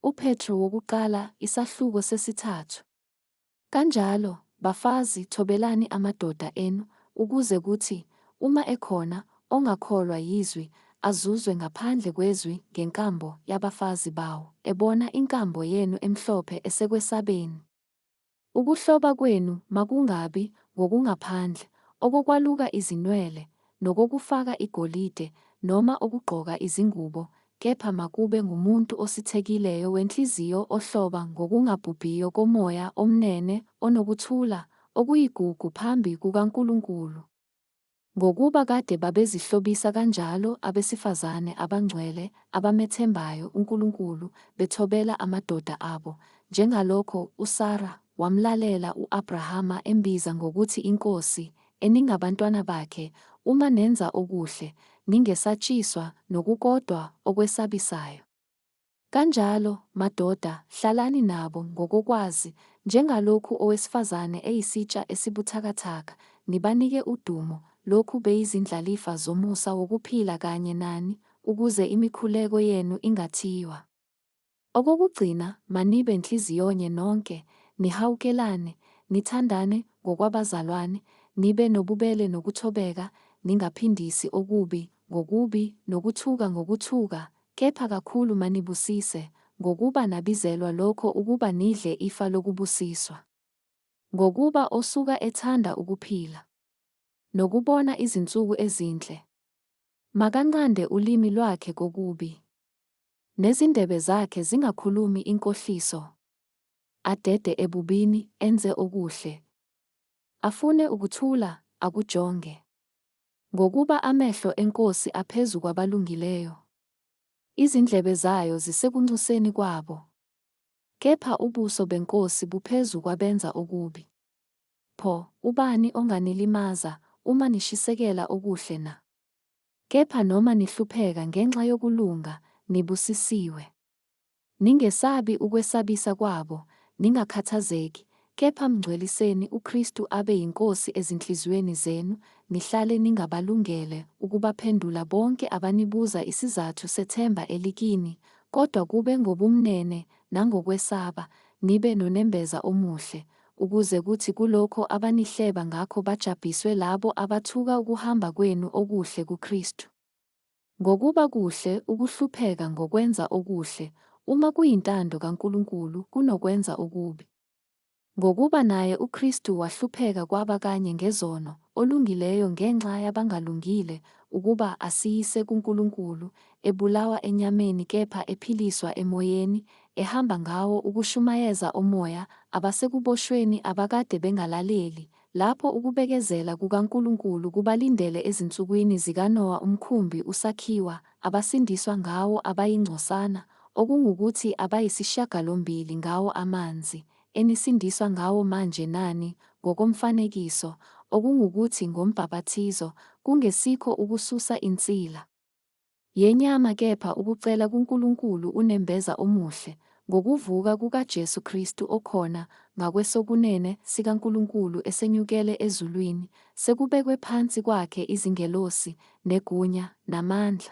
uPetro wokuqala isahluko sesithathu. Kanjalo, bafazi thobelani amadoda enu, ukuze kuthi, uma ekhona, ongakholwa yizwi, azuzwe ngaphandle kwezwi ngenkambo yabafazi bawo, ebona inkambo yenu emhlophe esekwesabeni. Ukuhloba kwenu makungabi ngokungaphandle, okokwaluka izinwele, nokokufaka igolide, noma okugqoka izingubo, kepha makube ngumuntu osithekileyo wenhliziyo ohloba ngokungabhubhiyo komoya omnene onokuthula, okuyigugu phambi kukaNkulunkulu. Ngokuba kade babezihlobisa kanjalo abesifazane abangcwele abamethembayo uNkulunkulu bethobela amadoda abo, njengalokho uSara wamlalela u-Abrahama embiza ngokuthi inkosi, eningabantwana bakhe, uma nenza okuhle, ningesatshiswa nokukodwa okwesabisayo. Kanjalo, madoda, hlalani nabo ngokokwazi, njengalokhu owesifazane eyisitsha esibuthakathaka, nibanike udumo, lokhu beyizindlalifa zomusa wokuphila kanye nani, ukuze imikhuleko yenu ingathiywa. Okokugcina, manibe nhliziyo nonke, nihawukelane, nithandane ngokwabazalwane, nibe nobubele nokuthobeka, ningaphindisi okubi ngokubi nokuthuka ngokuthuka, kepha kakhulu manibusise, ngokuba nabizelwa lokho ukuba nidle ifa lokubusiswa. Ngokuba osuka ethanda ukuphila nokubona izinsuku ezinhle, makanqande ulimi lwakhe kokubi, nezindebe zakhe zingakhulumi inkohliso. Adede ebubini, enze okuhle. Afune ukuthula, akujonge. Ngokuba amehlo enkosi aphezu kwabalungileyo, izindlebe zayo zisekunxuseni kwabo. Kepha ubuso benkosi buphezu kwabenza okubi. Pho, ubani onganilimaza uma nishisekela okuhle na? Kepha noma nihlupheka ngenxa yokulunga, nibusisiwe. Ningesabi ukwesabisa kwabo, ningakhathazeki, kepha mngcweliseni uKristu abe yinkosi ezinhliziyweni zenu, nihlale ningabalungele ukubaphendula bonke abanibuza isizathu sethemba elikini, kodwa kube ngobumnene nangokwesaba, nibe nonembeza omuhle, ukuze kuthi kulokho abanihleba ngakho bajabhiswe labo abathuka ukuhamba kwenu okuhle kuKristu. Ngokuba kuhle ukuhlupheka ngokwenza okuhle, uma kuyintando kaNkulunkulu kunokwenza okubi. Ngokuba naye uKristu wahlupheka kwaba kanye ngezono, olungileyo ngenxa yabangalungile, ukuba asiyise kuNkulunkulu, ebulawa enyameni kepha ephiliswa emoyeni, ehamba ngawo ukushumayeza omoya, abasekuboshweni abakade bengalaleli, lapho ukubekezela kukaNkulunkulu kubalindele ezinsukwini zikaNowa umkhumbi usakhiwa, abasindiswa ngawo abayingcosana, okungukuthi abayisishiyagalombili ngawo amanzi, enisindiswa ngawo manje nani, ngokomfanekiso, okungukuthi ngombhaphathizo, kungesikho ukususa insila yenyama kepha ukucela kuNkulunkulu unembeza omuhle, ngokuvuka kukaJesu Kristu okhona ngakwesokunene sikaNkulunkulu esenyukele ezulwini, sekubekwe phansi kwakhe izingelosi, negunya, namandla,